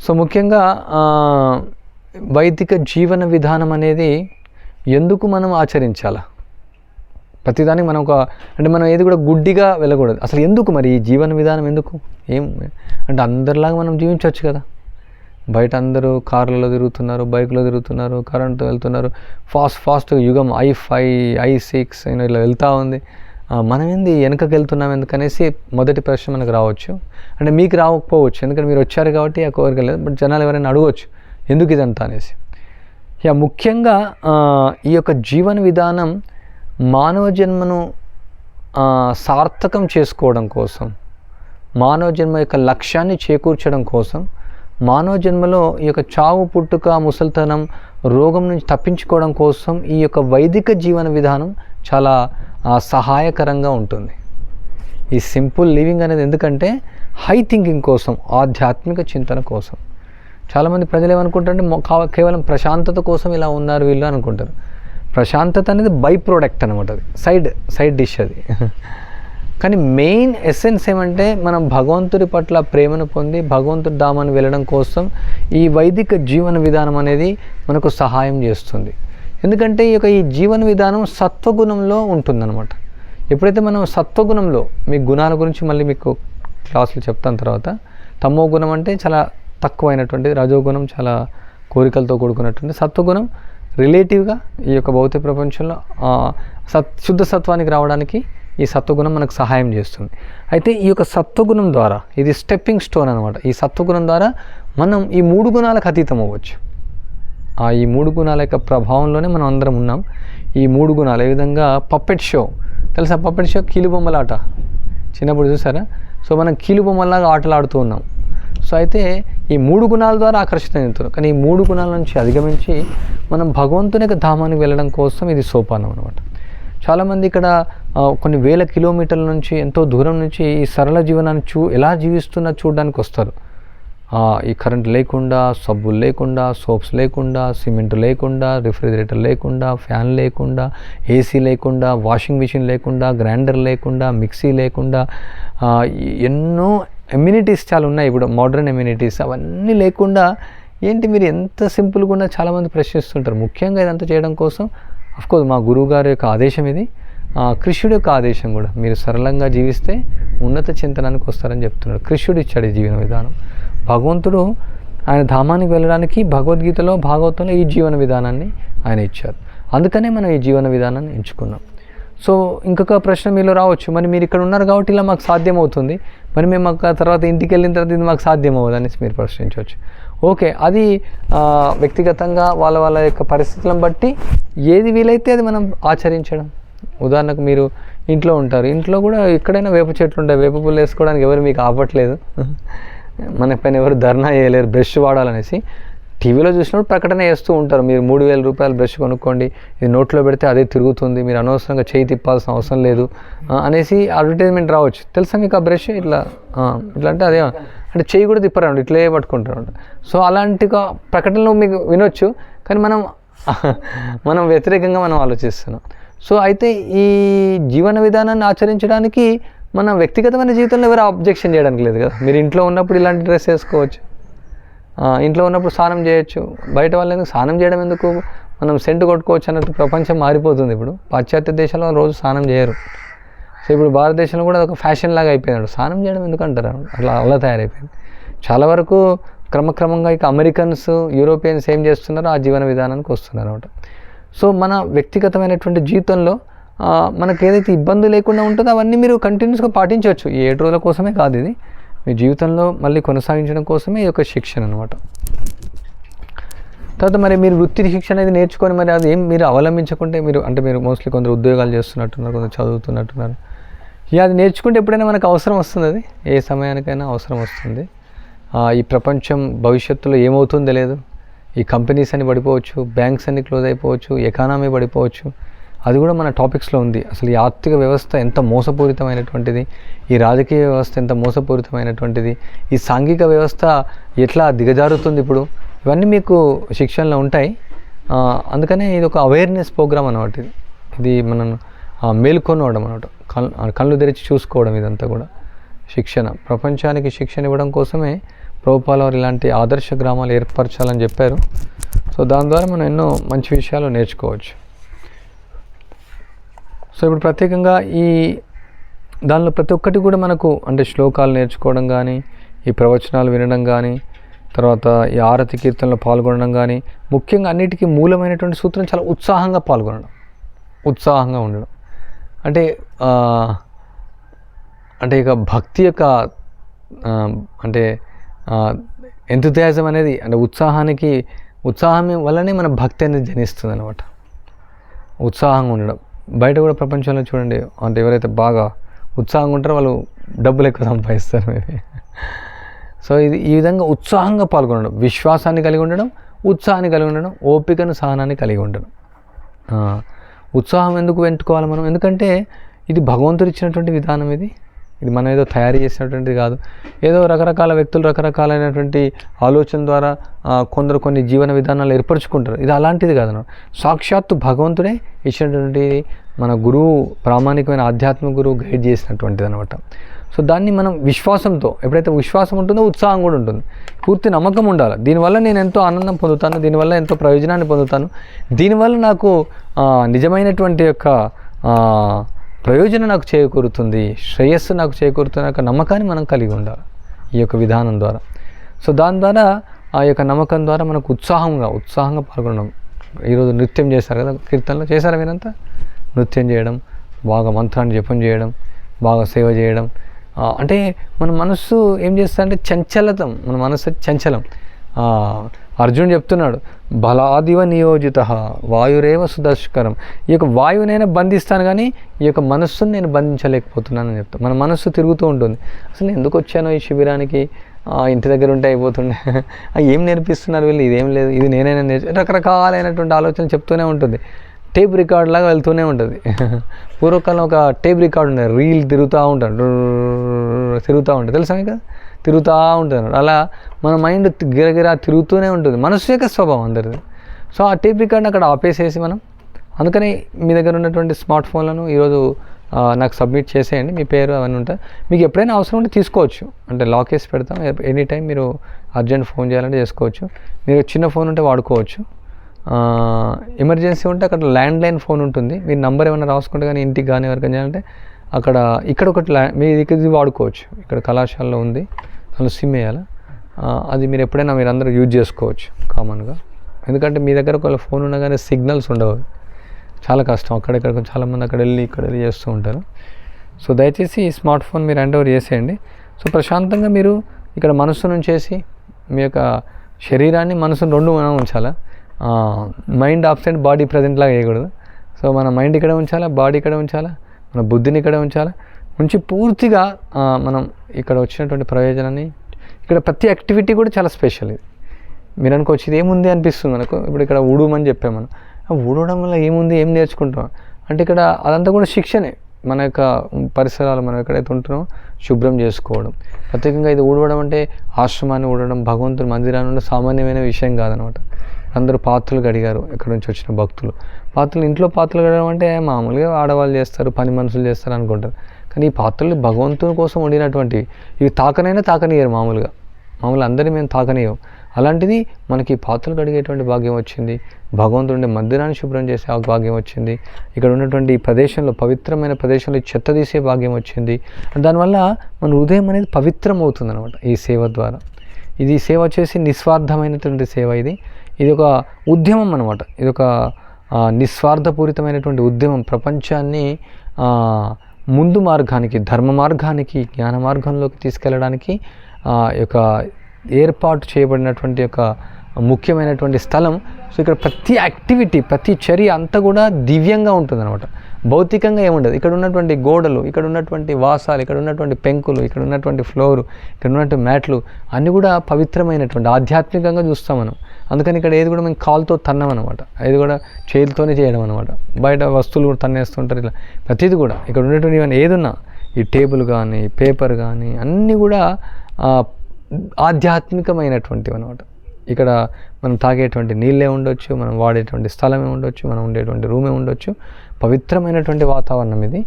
సో ముఖ్యంగా వైదిక జీవన విధానం అనేది ఎందుకు మనం ఆచరించాలా? ప్రతిదానికి మనం అంటే మనం ఏది కూడా గుడ్డిగా వెళ్ళకూడదు. అసలు ఎందుకు మరి ఈ జీవన విధానం ఎందుకు? అంటే అందరిలాగా మనం జీవించవచ్చు కదా. బయట అందరూ కార్లలో తిరుగుతున్నారు, బైక్లో తిరుగుతున్నారు, కరెంటు వెళ్తున్నారు, ఫాస్ట్ యుగం i5 i6 ఇలా వెళ్తూ ఉంది. మనం ఏంది వెనకకి వెళ్తున్నాం ఎందుకనేసి మొదటి ప్రశ్న మనకు రావచ్చు. అంటే మీకు రాకపోవచ్చు, ఎందుకంటే మీరు వచ్చారు కాబట్టి ఆ కోరిక లేదు. బట్ జనాలు ఎవరైనా అడగవచ్చు ఎందుకు ఇదంతా అనేసి. ముఖ్యంగా ఈ యొక్క జీవన విధానం మానవ జన్మను సార్థకం చేసుకోవడం కోసం, మానవ జన్మ యొక్క లక్ష్యాన్ని చేకూర్చడం కోసం, మానవ జన్మలో ఈ యొక్క చావు పుట్టుక ముసలితనం రోగం నుంచి తప్పించుకోవడం కోసం ఈ యొక్క వైదిక జీవన విధానం చాలా సహాయకరంగా ఉంటుంది. ఈ సింపుల్ లివింగ్ అనేది ఎందుకంటే హై థింకింగ్ కోసం, ఆధ్యాత్మిక చింతన కోసం. చాలామంది ప్రజలు ఏమనుకుంటారంటే కేవలం ప్రశాంతత కోసం ఇలా ఉన్నారు వీళ్ళు అనుకుంటారు. ప్రశాంతత అనేది బై ప్రోడక్ట్ అనమాట, అది సైడ్ డిష్ అది. కానీ మెయిన్ ఎసెన్స్ ఏమంటే మనం భగవంతుడి పట్ల ప్రేమను పొంది భగవంతుడి ధామాన్ని వెళ్ళడం కోసం ఈ వైదిక జీవన విధానం అనేది మనకు సహాయం చేస్తుంది. ఎందుకంటే ఈ జీవన విధానం సత్వగుణంలో ఉంటుందన్నమాట. ఎప్పుడైతే మనం సత్వగుణంలో, మీ గుణాల గురించి మళ్ళీ మీకు క్లాసులు చెప్తాను తర్వాత. తమో గుణం అంటే చాలా తక్కువైనటువంటిది, రజోగుణం చాలా కోరికలతో కూడుకున్నటువంటి, సత్వగుణం రిలేటివ్గా ఈ యొక్క భౌతిక ప్రపంచంలో శుద్ధ సత్వానికి రావడానికి ఈ సత్వగుణం మనకు సహాయం చేస్తుంది. అయితే ఈ యొక్క సత్వగుణం ద్వారా ఇది స్టెప్పింగ్ స్టోన్ అనమాట. ఈ సత్వగుణం ద్వారా మనం ఈ 3 గుణాలకు అతీతం అవ్వచ్చు. ఈ 3 గుణాల యొక్క ప్రభావంలోనే మనం అందరం ఉన్నాం. ఈ 3 గుణాలు ఏ విధంగా పప్పెట్ షో తెలుసా? పప్పెట్ షో కీలుబొమ్మలాట చిన్నప్పుడు చూసారా? సో మనం కీలుబొమ్మలాగా ఆటలు ఆడుతూ ఉన్నాం. సో అయితే ఈ 3 గుణాల ద్వారా ఆకర్షణ చెందుతున్నాం. కానీ ఈ 3 గుణాల నుంచి అధిగమించి మనం భగవంతుని యొక్క ధామానికి వెళ్ళడం కోసం ఇది సోపానం అనమాట. చాలామంది ఇక్కడ కొన్ని వేల కిలోమీటర్ల నుంచి, ఎంతో దూరం నుంచి ఈ సరళ జీవనాన్ని ఎలా జీవిస్తున్నా చూడడానికి వస్తారు. ఈ కరెంట్ లేకుండా, సబ్బులు లేకుండా, సోప్స్ లేకుండా, సిమెంట్ లేకుండా, రిఫ్రిజిరేటర్ లేకుండా, ఫ్యాన్ లేకుండా, ఏసీ లేకుండా, వాషింగ్ మిషన్ లేకుండా, గ్రైండర్ లేకుండా, మిక్సీ లేకుండా, ఎన్నో ఎమ్యూనిటీస్ చాలా ఉన్నాయి ఇప్పుడు, మోడర్న్ ఎమ్యూనిటీస్. అవన్నీ లేకుండా ఏంటి మీరు ఎంత సింపుల్గా ఉన్నా చాలామంది ప్రశ్నిస్తుంటారు. ముఖ్యంగా ఇదంతా చేయడం కోసం అఫ్కోర్స్ మా గురువు గారి యొక్క ఆదేశం ఇది, కృష్ణుడి యొక్క ఆదేశం కూడా. మీరు సరళంగా జీవిస్తే ఉన్నత చింతనానికి వస్తారని చెప్తున్నాడు. కృష్ణుడు ఇచ్చాడు ఈ జీవన విధానం. భగవంతుడు ఆయన ధామానికి వెళ్ళడానికి భగవద్గీతలో, భాగవతంలో ఈ జీవన విధానాన్ని ఆయన ఇచ్చారు. అందుకనే మనం ఈ జీవన విధానాన్ని ఎంచుకున్నాం. సో ఇంకొక ప్రశ్న మీలో రావచ్చు, మరి మీరు ఇక్కడ ఉన్నారు కాబట్టి ఇలా మాకు సాధ్యమవుతుంది, మరి మేము తర్వాత ఇంటికి వెళ్ళిన తర్వాత ఇది మాకు సాధ్యమవుతుంది అనేసి మీరు ప్రశ్నించవచ్చు. ఓకే, అది వ్యక్తిగతంగా వాళ్ళ యొక్క పరిస్థితులను బట్టి ఏది వీలైతే అది మనం ఆచరించడం. ఉదాహరణకు మీరు ఇంట్లో ఉంటారు, ఇంట్లో కూడా ఎక్కడైనా వేప చెట్లు ఉంటాయి, వేప పువ్వులు వేసుకోవడానికి ఎవరు మీకు ఆపట్లేదు, మన పైన ఎవరు ధర్నా చేయలేరు బ్రష్ వాడాలనేసి. టీవీలో చూసినప్పుడు ప్రకటన చేస్తూ ఉంటారు, మీరు 3,000 రూపాయల బ్రష్ కొనుక్కోండి, ఇది నోట్లో పెడితే అదే తిరుగుతుంది, మీరు అనవసరంగా చేయి తిప్పాల్సిన అవసరం లేదు అనేసి అడ్వర్టైజ్మెంట్ రావచ్చు. తెలుసా మీకు ఆ బ్రష్ ఇట్లా అంటే అదే అంటే చెయ్యి కూడా తిప్పరాడు, ఇట్లే పట్టుకుంటారు. సో అలాంటి ప్రకటనలు మీకు వినొచ్చు, కానీ మనం వ్యతిరేకంగా మనం ఆలోచిస్తున్నాం. సో అయితే ఈ జీవన విధానాన్ని ఆచరించడానికి మన వ్యక్తిగతమైన జీవితంలో ఎవరు అబ్జెక్షన్ చేయడానికి లేదు కదా. మీరు ఇంట్లో ఉన్నప్పుడు ఇలాంటి డ్రెస్ వేసుకోవచ్చు, ఇంట్లో ఉన్నప్పుడు స్నానం చేయొచ్చు. బయట వాళ్ళు ఎందుకు స్నానం చేయడం, ఎందుకు మనం సెంటు కొట్టుకోవచ్చు అన్నట్టు ప్రపంచం మారిపోతుంది. ఇప్పుడు పాశ్చాత్య దేశాల్లో రోజు స్నానం చేయరు. సో ఇప్పుడు భారతదేశంలో కూడా ఒక ఫ్యాషన్ లాగా అయిపోయినాడు, స్నానం చేయడం ఎందుకంటారు, అలా తయారైపోయింది. చాలా వరకు క్రమక్రమంగా ఇక అమెరికన్స్, యూరోపియన్స్ ఏం చేస్తున్నారో ఆ జీవన విధానానికి వస్తున్నారు అనమాట. సో మన వ్యక్తిగతమైనటువంటి జీవితంలో మనకు ఏదైతే ఇబ్బంది లేకుండా ఉంటుందో అవన్నీ మీరు కంటిన్యూస్గా పాటించవచ్చు. ఈ 7 రోజుల కోసమే కాదు, ఇది మీ జీవితంలో మళ్ళీ కొనసాగించడం కోసమే ఈ యొక్క శిక్షణ అనమాట. తర్వాత మరి మీరు వృత్తి శిక్షణ అనేది నేర్చుకొని మరి అది ఏం మీరు అవలంబించకుంటే మీరు మోస్ట్లీ కొందరు ఉద్యోగాలు చేస్తున్నట్టున్నారు, కొందరు చదువుతున్నట్టున్నారు. అది నేర్చుకుంటే ఎప్పుడైనా మనకు అవసరం వస్తుంది, అది ఏ సమయానికైనా అవసరం వస్తుంది. ఈ ప్రపంచం భవిష్యత్తులో ఏమవుతుందో తెలియదు. ఈ కంపెనీస్ అన్ని పడిపోవచ్చు, బ్యాంక్స్ అన్ని క్లోజ్ అయిపోవచ్చు, ఎకానమీ పడిపోవచ్చు. అది కూడా మన టాపిక్స్లో ఉంది. అసలు ఈ ఆర్థిక వ్యవస్థ ఎంత మోసపూరితమైనటువంటిది, ఈ రాజకీయ వ్యవస్థ ఎంత మోసపూరితమైనటువంటిది, ఈ సాంఘిక వ్యవస్థ ఎట్లా దిగజారుతుంది ఇప్పుడు, ఇవన్నీ మీకు శిక్షణలో ఉంటాయి. అందుకనే ఇది ఒక అవేర్నెస్ ప్రోగ్రామ్ అన్నమాట. ఇది మనం మేల్కొనవడం అన్నమాట, కళ్ళు తెరిచి చూసుకోవడం. ఇదంతా కూడా శిక్షణ, ప్రపంచానికి శిక్షణ ఇవ్వడం కోసమే ప్రభుపాల వారు ఇలాంటి ఆదర్శ గ్రామాలు ఏర్పరచాలని చెప్పారు. సో దాని ద్వారా మనం ఎన్నో మంచి విషయాలు నేర్చుకోవచ్చు. సో ఇప్పుడు ప్రత్యేకంగా దానిలో ప్రతి ఒక్కటి కూడా మనకు అంటే శ్లోకాలు నేర్చుకోవడం కానీ, ఈ ప్రవచనాలు వినడం కానీ, తర్వాత ఈ ఆరతి కీర్తనలో పాల్గొనడం కానీ, ముఖ్యంగా అన్నిటికీ మూలమైనటువంటి సూత్రం చాలా ఉత్సాహంగా పాల్గొనడం, ఉత్సాహంగా ఉండడం. అంటే ఇక భక్తి యొక్క అంటే ఎంతుథియాజం అనేది, అంటే ఉత్సాహం వల్లనే మన భక్తి అనేది జనిస్తుంది అనమాట. ఉత్సాహంగా ఉండడం. బయట కూడా ప్రపంచంలో చూడండి, అంటే ఎవరైతే బాగా ఉత్సాహంగా ఉంటారో వాళ్ళు డబ్బులు ఎక్కువ సంపాదిస్తారు మేబీ. సో ఈ విధంగా ఉత్సాహంగా పాల్గొనడం, విశ్వాసాన్ని కలిగి ఉండడం, ఉత్సాహాన్ని కలిగి ఉండడం, ఓపికను సహనాన్ని కలిగి ఉండడం. ఉత్సాహం ఎందుకు పెట్టుకోవాలి మనం? ఎందుకంటే ఇది భగవంతుడు ఇచ్చినటువంటి విధానం. ఇది మనం ఏదో తయారు చేసినటువంటిది కాదు. ఏదో రకరకాల వ్యక్తులు రకరకాలైనటువంటి ఆలోచన ద్వారా కొందరు కొన్ని జీవన విధానాలు ఏర్పరచుకుంటారు. ఇది అలాంటిది కాదు, సాక్షాత్తు భగవంతుడే ఇచ్చినటువంటి మన గురువు, ప్రామాణికమైన ఆధ్యాత్మిక గురువు గైడ్ చేసినటువంటిది అనమాట. సో దాన్ని మనం విశ్వాసంతో, ఎప్పుడైతే విశ్వాసం ఉంటుందో ఉత్సాహం కూడా ఉంటుంది, పూర్తి నమ్మకం ఉండాలి. దీనివల్ల నేను ఎంతో ఆనందం పొందుతాను, దీనివల్ల ఎంతో ప్రయోజనాన్ని పొందుతాను, దీనివల్ల నాకు నిజమైనటువంటి యొక్క ప్రయోజనం నాకు చేకూరుతుంది, శ్రేయస్సు నాకు చేకూరుతున్న యొక్క నమ్మకాన్ని మనం కలిగి ఉండాలి ఈ యొక్క విధానం ద్వారా. సో దాని ద్వారా ఆ యొక్క నమ్మకం ద్వారా మనకు ఉత్సాహంగా పాల్గొనడం. ఈరోజు నృత్యం చేశారు కదా, కీర్తనలో చేశారా మీరంతా? నృత్యం చేయడం, బాగా మంత్రాన్ని జపం చేయడం, బాగా సేవ చేయడం. అంటే మన మనస్సు ఏం చేస్తుందంటే చంచలతం, మన మనస్సు చంచలం. అర్జునుడు చెప్తున్నాడు, బలాదివ నియోజిత వాయురేవ సుదర్శకరం. ఈ యొక్క వాయువునైనా బంధిస్తాను కానీ ఈ యొక్క మనస్సును నేను బంధించలేకపోతున్నానని చెప్తాను. మన మనస్సు తిరుగుతూ ఉంటుంది. అసలు ఎందుకు వచ్చానో ఈ శిబిరానికి, ఇంటి దగ్గర ఉంటే అయిపోతుండే, ఏం నేర్పిస్తున్నారు వీళ్ళు, ఇదేం లేదు, ఇది నేనైనా రకరకాలైనటువంటి ఆలోచనలు చెప్తూనే ఉంటుంది. టేప్ రికార్డ్ లాగా వెళ్తూనే ఉంటుంది. పూర్వకాలం ఒక టేప్ రికార్డ్ ఉండేది, రీల్ తిరుగుతూ ఉంటుంది తెలుసా మీకు? తిరుగుతూ ఉంటుంది. అలా మన మైండ్ గిరగిరా తిరుగుతూనే ఉంటుంది, మనస్సు యొక్క స్వభావం అందరిది. సో ఆ టేప్ రికార్డ్ని అక్కడ ఆపేసేసి మనం, అందుకని మీ దగ్గర ఉన్నటువంటి స్మార్ట్ ఫోన్లను ఈరోజు నాకు సబ్మిట్ చేసేయండి, మీ పేరు అవన్నీ ఉంటాయి. మీకు ఎప్పుడైనా అవసరం ఉంటే తీసుకోవచ్చు, అంటే లాక్ వేసి పెడతాం, ఎనీ టైం మీరు అర్జెంట్ ఫోన్ చేయాలంటే చేసుకోవచ్చు. మీరు చిన్న ఫోన్ ఉంటే వాడుకోవచ్చు, ఎమర్జెన్సీ ఉంటే అక్కడ ల్యాండ్లైన్ ఫోన్ ఉంటుంది, మీరు నంబర్ ఏమైనా రాసుకుంటే కానీ ఇంటికి కానీ ఎవరికైనా చేయాలంటే ఇక్కడ ఒకటి మీ ఇది వాడుకోవచ్చు. ఇక్కడ కళాశాలలో ఉంది, దానిలో సిమ్ వేయాలి, అది మీరు ఎప్పుడైనా మీరు అందరూ యూజ్ చేసుకోవచ్చు కామన్గా. ఎందుకంటే మీ దగ్గర ఒకవేళ ఫోన్ ఉన్నా కానీ సిగ్నల్స్ ఉండవు, చాలా కష్టం. అక్కడెక్కడ చాలామంది ఇక్కడ వెళ్ళి చేస్తూ ఉంటారు. సో దయచేసి ఈ స్మార్ట్ ఫోన్ మీరు హ్యాండ్ ఓవర్ చేసేయండి. సో ప్రశాంతంగా మీరు ఇక్కడ మనస్సు నుంచేసి మీ యొక్క శరీరాన్ని, మనసును రెండు మనం ఉంచాలా. మైండ్ ఆబ్సెంట్, బాడీ ప్రజెంట్ లాగా వేయకూడదు. సో మన మైండ్ ఇక్కడ ఉంచాలా, బాడీ ఇక్కడ ఉంచాలా, మన బుద్ధిని ఇక్కడ ఉంచాలా. ఉంచి పూర్తిగా మనం ఇక్కడ వచ్చినటువంటి ప్రయోజనాన్ని, ఇక్కడ ప్రతి యాక్టివిటీ కూడా చాలా స్పెషల్. ఇది మీరు అనుకోవచ్చు ఇది ఏముంది అనిపిస్తుంది మనకు. ఇప్పుడు ఇక్కడ ఊడమని చెప్పాము మనం, ఊడడం వల్ల ఏముంది, ఏం నేర్చుకుంటాం అంటే ఇక్కడ అదంతా కూడా శిక్షణే. మన యొక్క పరిసరాలు మనం ఎక్కడైతే ఉంటున్నామో శుభ్రం చేసుకోవడం. ప్రత్యేకంగా ఇది ఊడవడం అంటే ఆశ్రమాన్ని ఊడడం, భగవంతుని మందిరాన్ని ఉండడం సామాన్యమైన విషయం కాదనమాట. అందరూ పాత్రలు కడిగారు ఎక్కడి నుంచి వచ్చిన భక్తులు. ఇంట్లో పాత్రలు కడగడం అంటే మామూలుగా ఆడవాళ్ళు చేస్తారు, పని మనుషులు చేస్తారు అనుకుంటారు. కానీ ఈ పాత్రలు భగవంతుని కోసం వండినటువంటివి. ఇవి తాకనియరు మామూలుగా అందరినీ మేము తాకనీయం. అలాంటిది మనకి పాత్రలు కడిగేటువంటి భాగ్యం వచ్చింది, భగవంతుడి మందిరాన్ని శుభ్రం చేసే భాగ్యం వచ్చింది, ఇక్కడ ఉన్నటువంటి ఈ ప్రదేశంలో పవిత్రమైన ప్రదేశంలో చెత్త తీసే భాగ్యం వచ్చింది. దానివల్ల మన హృదయం అనేది పవిత్రం అవుతుంది అనమాట ఈ సేవ ద్వారా. ఇది సేవ వచ్చేసి నిస్వార్థమైనటువంటి సేవ. ఇది ఒక ఉద్యమం అనమాట. ఇది ఒక నిస్వార్థపూరితమైనటువంటి ఉద్యమం. ప్రపంచాన్ని ముందు మార్గానికి, ధర్మ మార్గానికి, జ్ఞాన మార్గంలోకి తీసుకెళ్ళడానికి యొక్క ఏర్పాటు చేయబడినటువంటి ఒక ముఖ్యమైనటువంటి స్థలం. సో ఇక్కడ ప్రతి యాక్టివిటీ, ప్రతి చర్య అంతా కూడా దివ్యంగా ఉంటుంది అనమాట. భౌతికంగా ఏముండదు. ఇక్కడ ఉన్నటువంటి గోడలు, ఇక్కడ ఉన్నటువంటి వాసాలు, ఇక్కడ ఉన్నటువంటి పెంకులు, ఇక్కడ ఉన్నటువంటి ఫ్లోరు, ఇక్కడ ఉన్నటువంటి మ్యాట్లు అన్నీ కూడా పవిత్రమైనటువంటి ఆధ్యాత్మికంగా చూస్తాం మనం. అందుకని ఇక్కడ ఏది కూడా మేము కాలుతో తన్నాం అనమాట, ఏది కూడా చేతులతోనే చేయడం అనమాట. బయట వస్తువులు కూడా తన్నేస్తుంటారు. ఇలా ప్రతిదీ కూడా ఇక్కడ ఉన్నటువంటి ఇవన్నీ ఏదున్నా, ఈ టేబుల్ కానీ, పేపర్ కానీ అన్నీ కూడా ఆధ్యాత్మికమైనటువంటివి అనమాట. ఇక్కడ మనం తాగేటువంటి నీళ్ళే ఉండొచ్చు, మనం వాడేటువంటి స్థలమే ఉండొచ్చు, మనం ఉండేటువంటి రూమే ఉండొచ్చు. పవిత్రమైనటువంటి వాతావరణం ఇది.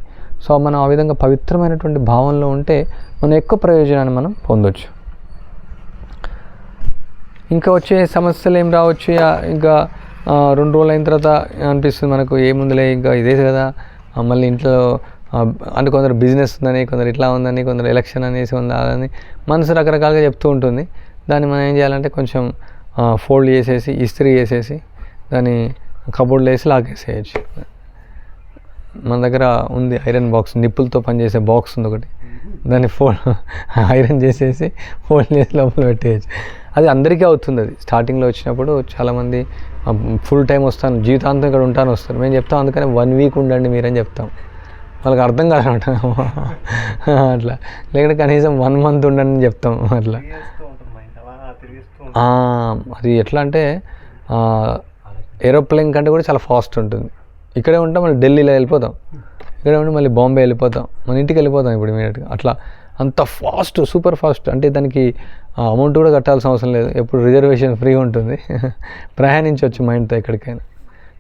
సో మనం ఆ విధంగా పవిత్రమైనటువంటి భావంలో ఉంటే మనం ఎక్కువ ప్రయోజనాన్ని మనం పొందొచ్చు. ఇంకా వచ్చే సమస్యలు ఏం రావచ్చు, ఇంకా 2 రోజులు అయిన తర్వాత అనిపిస్తుంది మనకు ఏముందిలే ఇంకా ఇదే కదా, మళ్ళీ ఇంట్లో అంటే కొందరు బిజినెస్ ఉందని, కొందరు ఇట్లా ఉందని, కొందరు ఎలక్షన్ అనేసి ఉందని మనసు రకరకాలుగా చెప్తూ ఉంటుంది. దాన్ని మనం ఏం చేయాలంటే కొంచెం ఫోల్డ్ చేసేసి, ఇస్త్రీ చేసేసి, దాన్ని కబోర్డ్లో వేసి లాగేసేయచ్చు. మన దగ్గర ఉంది ఐరన్ బాక్స్, నిప్పులతో పనిచేసే బాక్స్ ఉంది ఒకటి. దాన్ని ఐరన్ చేసేసి ఫోల్డ్ చేసి లోపల పెట్టేయచ్చు. అది అందరికీ అవుతుంది. అది స్టార్టింగ్లో వచ్చినప్పుడు చాలామంది ఫుల్ టైం వస్తాను, జీవితాంతం ఇక్కడ ఉంటాను వస్తారు. మేము చెప్తాం అందుకని 1 వీక్ ఉండండి మీరని చెప్తాం. వాళ్ళకి అర్థం కాదనమాట అట్లా. లేకపోతే కనీసం 1 మంత్ ఉండండి చెప్తాం అట్లా. అది ఎట్లా అంటే ఏరోప్లేన్ కంటే కూడా చాలా ఫాస్ట్ ఉంటుంది. ఇక్కడే ఉంటాం, మళ్ళీ ఢిల్లీలో వెళ్ళిపోతాం, ఇక్కడే ఉండి మళ్ళీ బాంబే వెళ్ళిపోతాం, మన ఇంటికి వెళ్ళిపోతాం ఇప్పుడు ఇమీడియట్గా. అట్లా అంత ఫాస్ట్, సూపర్ ఫాస్ట్. అంటే దానికి అమౌంట్ కూడా కట్టాల్సిన అవసరం లేదు, ఎప్పుడు రిజర్వేషన్ ఫ్రీ ఉంటుంది, ప్రయాణించవచ్చు మైండ్తో ఎక్కడికైనా.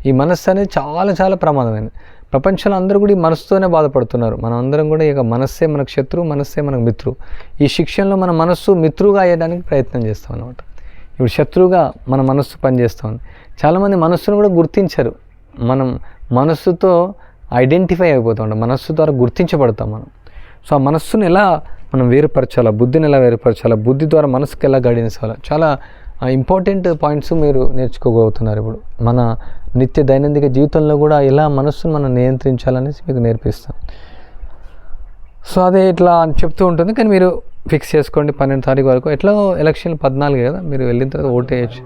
ఈ మనస్సు అనేది చాలా చాలా ప్రమాదమైనది. ప్రపంచంలో అందరూ కూడా ఈ మనస్సుతోనే బాధపడుతున్నారు. మనం అందరం కూడా ఇక మనస్సే మనకు శత్రువు, మనస్సే మనకు మిత్రువు. ఈ శిక్షణలో మన మనస్సు మిత్రువుగా అయ్యడానికి ప్రయత్నం చేస్తాం అన్నమాట. ఇప్పుడు శత్రువుగా మన మనస్సు పనిచేస్తాం. చాలామంది మనస్సును కూడా గుర్తించరు. మనం మనస్సుతో ఐడెంటిఫై అయిపోతూ ఉంటాం, మనస్సు ద్వారా గుర్తించబడతాం మనం. సో ఆ మనస్సును ఎలా మనం వేరుపరచాలా, బుద్ధిని ఎలా వేరుపరచాలా, బుద్ధి ద్వారా మనసుకు ఎలా గైడెన్స్ ఇవ్వాలా, చాలా ఇంపార్టెంట్ పాయింట్స్ మీరు నేర్చుకోగలుగుతున్నారు. ఇప్పుడు మన నిత్య దైనందిక జీవితంలో కూడా ఎలా మనస్సును మనం నియంత్రించాలనేసి మీకు నేర్పిస్తాం. సో అదే ఇట్లా అని చెప్తూ ఉంటుంది. కానీ మీరు ఫిక్స్ చేసుకోండి 12 తారీఖు వరకు. ఎట్లా ఎలక్షన్లు 14 కదా, మీరు వెళ్ళిన తర్వాత ఓటు వేయచ్చు.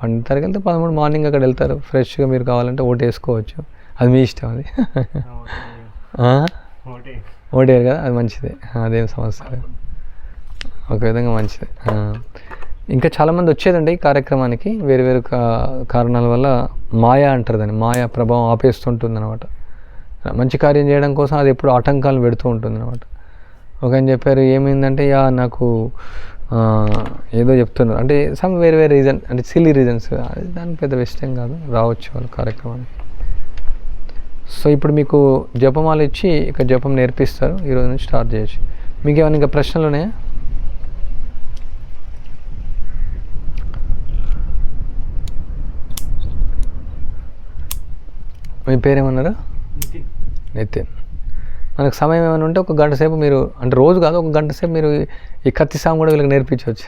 12 తారీఖు వెళ్తే 13 మార్నింగ్ అక్కడ వెళ్తారు, ఫ్రెష్గా మీరు కావాలంటే ఓటు వేసుకోవచ్చు. అది మీ ఇష్టం. అది ఓటేరు కదా, అది మంచిదే, అదేం సమస్య లేదు, ఒక విధంగా మంచిదే. ఇంకా చాలామంది వచ్చేదండి ఈ కార్యక్రమానికి, వేరు వేరు కారణాల వల్ల. మాయా అంటారు దాన్ని, మాయా ప్రభావం ఆపేస్తుంటుంది అనమాట. మంచి కార్యం చేయడం కోసం అది ఎప్పుడు ఆటంకాలు పెడుతూ ఉంటుంది అనమాట. ఒక ఆయన చెప్పారు, ఏమైందంటే నాకు ఏదో చెప్తున్నారు అంటే సమ్ వేరే వేరే రీజన్, అంటే సిల్లీ రీజన్స్, దానికి పెద్ద విషయం కాదు, రావచ్చు వాళ్ళు కార్యక్రమానికి. సో ఇప్పుడు మీకు జపమాల ఇచ్చి ఇక జపం నేర్పిస్తారు, ఈరోజు నుంచి స్టార్ట్ చేయొచ్చు. మీకు ఏమైనా ఇంకా ప్రశ్నలు ఉన్నాయా? మీ పేరేమన్నారు? నితిన్. మనకు సమయం ఏమైనా ఉంటే 1 గంట సేపు మీరు, అంటే రోజు కాదు 1 గంట సేపు మీరు ఈ కత్తి సాంగ్ కూడా వీళ్ళకి నేర్పించవచ్చు.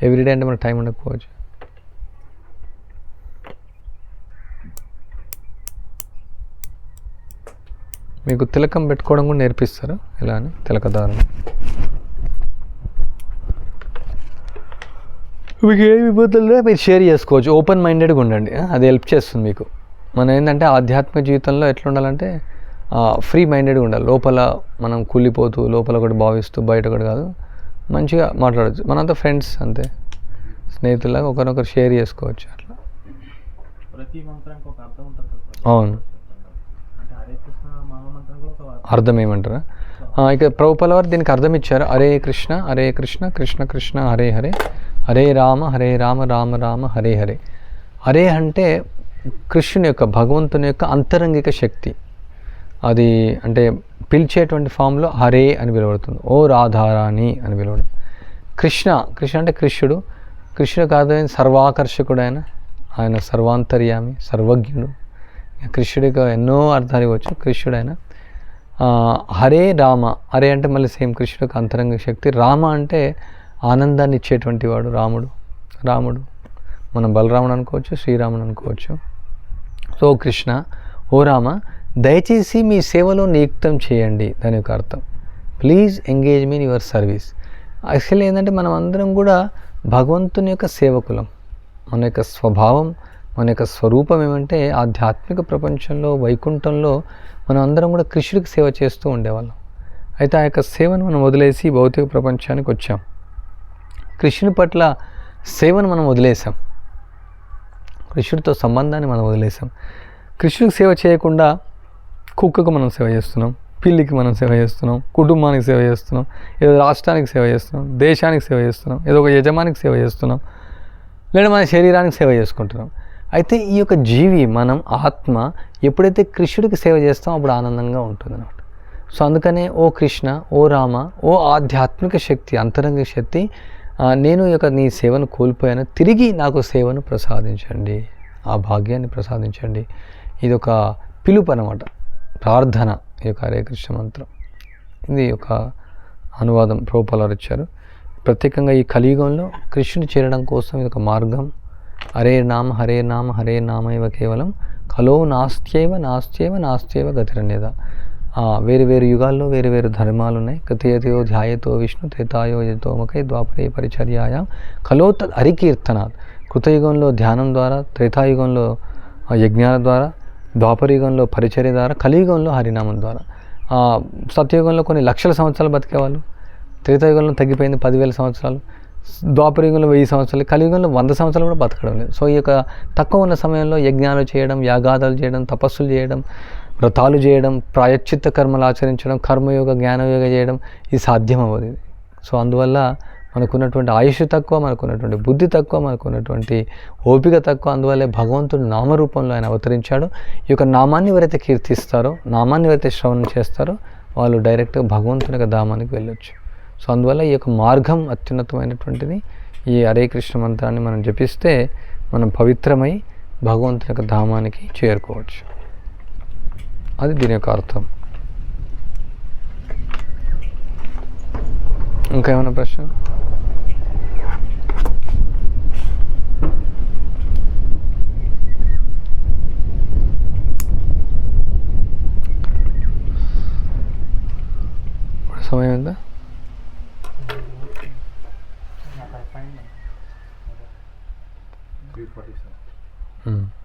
ఎవ్రీడే అంటే మనకు టైం ఉండకపోవచ్చు. మీకు తిలకం పెట్టుకోవడం కూడా నేర్పిస్తారు, ఎలా అని తిలకదారం. మీకు ఏ విభూతుల్లో మీరు షేర్ చేసుకోవచ్చు, ఓపెన్ మైండెడ్గా ఉండండి, అది హెల్ప్ చేస్తుంది మీకు. మనం ఏంటంటే ఆధ్యాత్మిక జీవితంలో ఎట్లా ఉండాలంటే ఫ్రీ మైండెడ్గా ఉండాలి. లోపల మనం కూలిపోతూ, లోపల ఒకటి భావిస్తూ, బయట ఒకటి కాదు, మంచిగా మాట్లాడవచ్చు. మనంతా ఫ్రెండ్స్ అంతే, స్నేహితులాగా ఒకరినొకరు షేర్ చేసుకోవచ్చు అట్లా. అవును. అర్థం ఏమంటారా? ఇక ప్రభుపాల వారు దీనికి అర్థం ఇచ్చారు. హరే కృష్ణ హరే కృష్ణ కృష్ణ కృష్ణ హరే హరే, హరే రామ రామ రామ హరే హరే. హరే అంటే కృష్ణుని యొక్క, భగవంతుని యొక్క అంతరంగిక శక్తి. అది అంటే పిలిచేటువంటి ఫామ్లో హరే అని పిలువడుతుంది. ఓ రాధారాణి అని పిలవడం. కృష్ణ అంటే కృష్ణుడు. కృష్ణుడికి అర్థమైన సర్వాకర్షకుడైన, ఆయన సర్వాంతర్యామి, సర్వజ్ఞుడు. కృష్ణుడికి ఎన్నో అర్థాలు ఇవ్వచ్చు. కృష్ణుడైన హరే రామ, హరే అంటే మళ్ళీ సేమ్ కృష్ణుడికి అంతరంగ శక్తి. రామ అంటే ఆనందాన్ని ఇచ్చేటువంటి వాడు రాముడు. మనం బలరాముడు అనుకోవచ్చు, శ్రీరాముడు అనుకోవచ్చు. సో కృష్ణ, ఓ రామ, దయచేసి మీ సేవలో నియుక్తం చేయండి. దాని యొక్క అర్థం please engage me in your service. Actually ఏంటంటే మనం అందరం కూడా భగవంతుని యొక్క సేవకులం. మన యొక్క స్వభావం, మన యొక్క స్వరూపం ఏమంటే ఆధ్యాత్మిక ప్రపంచంలో, వైకుంఠంలో మనం అందరం కూడా కృష్ణుడికి సేవ చేస్తూ ఉండేవాళ్ళం. అయితే ఆ యొక్క సేవను మనం వదిలేసి భౌతిక ప్రపంచానికి వచ్చాం. కృష్ణుని పట్ల సేవను మనం వదిలేసాం, కృష్ణుడితో సంబంధాన్ని మనం వదిలేసాం. కృష్ణుడికి సేవ చేయకుండా కుక్కకు మనం సేవ చేస్తున్నాం, పిల్లికి మనం సేవ చేస్తున్నాం, కుటుంబానికి సేవ చేస్తున్నాం, ఏదో రాష్ట్రానికి సేవ చేస్తున్నాం, దేశానికి సేవ చేస్తున్నాం, ఏదో ఒక యజమానికి సేవ చేస్తున్నాం, లేదా మన శరీరానికి సేవ చేసుకుంటున్నాం. అయితే ఈ యొక్క జీవి, మనం ఆత్మ ఎప్పుడైతే కృష్ణుడికి సేవ చేస్తామో అప్పుడు ఆనందంగా ఉంటుంది అన్నమాట. సో అందుకనే ఓ కృష్ణ, ఓ రామ, ఓ ఆధ్యాత్మిక శక్తి, అంతరంగ శక్తి, నేను యొక్క నీ సేవను కోల్పోయాను, తిరిగి నాకు సేవను ప్రసాదించండి, ఆ భాగ్యాన్ని ప్రసాదించండి. ఇది ఒక పిలుపు అన్నమాట, ప్రార్థన. ఈ యొక్క హరే కృష్ణ మంత్రం ఇది ఒక అనువాదం ప్రభుపాల వారు ఇచ్చారు. ప్రత్యేకంగా ఈ కలియుగంలో కృష్ణుని చేరడం కోసం ఇది ఒక మార్గం. హరే నామ హరే నామ హరే నామ ఇవ కేవలం కలో నాస్త్యేవ గతిరన్యద. వేరు వేరు యుగాల్లో వేరు వేరు ధర్మాలు ఉన్నాయి. కథయతో ధ్యాయతో విష్ణు త్రేతాయో యతోమకై ద్వాపరే పరిచర్యాయ కలో తద్ హరికీర్తనాత్. కృతయుగంలో ధ్యానం ద్వారా, త్రేతాయుగంలో యజ్ఞాల ద్వారా, ద్వాపరయుగంలో పరిచర్య ద్వారా, కలియుగంలో హరినామం ద్వారా. సత్యయుగంలో కొన్ని లక్షల సంవత్సరాలు బతికేవాళ్ళు, త్రేతాయుగంలో తగ్గిపోయింది 10,000 సంవత్సరాలు, ద్వాపరయుగంలో 1000 సంవత్సరాలు, కలియుగంలో 100 సంవత్సరాలు కూడా బతకడం లేదు. సో ఈ యొక్క తక్కువ ఉన్న సమయంలో యజ్ఞాలు చేయడం, యాగాదాలు చేయడం, తపస్సులు చేయడం, వ్రతాలు చేయడం, ప్రాయశ్చిత్త కర్మలు ఆచరించడం, కర్మయోగ జ్ఞానయోగ చేయడం ఇది సాధ్యం అవ్వదు. సో అందువల్ల మనకున్నటువంటి ఆయుష్ తక్కువ, మనకున్నటువంటి బుద్ధి తక్కువ, మనకున్నటువంటి ఓపిక తక్కువ. అందువల్లే భగవంతుడు నామరూపంలో ఆయన అవతరించాడు. ఈ యొక్క నామాన్ని ఎవరైతే కీర్తిస్తారో, నామాన్ని ఎవరైతే శ్రవణం చేస్తారో వాళ్ళు డైరెక్ట్గా భగవంతుని యొక్క ధామానికి వెళ్ళొచ్చు. సో అందువల్ల ఈ యొక్క మార్గం అత్యున్నతమైనటువంటిది. ఈ హరే కృష్ణ మంత్రాన్ని మనం జపిస్తే మనం పవిత్రమై భగవంతుని యొక్క ధామానికి చేరుకోవచ్చు. అది దీని యొక్క అర్థం. ఇంకా ఏమైనా ప్రశ్న? సమయం ఎంత? $3:47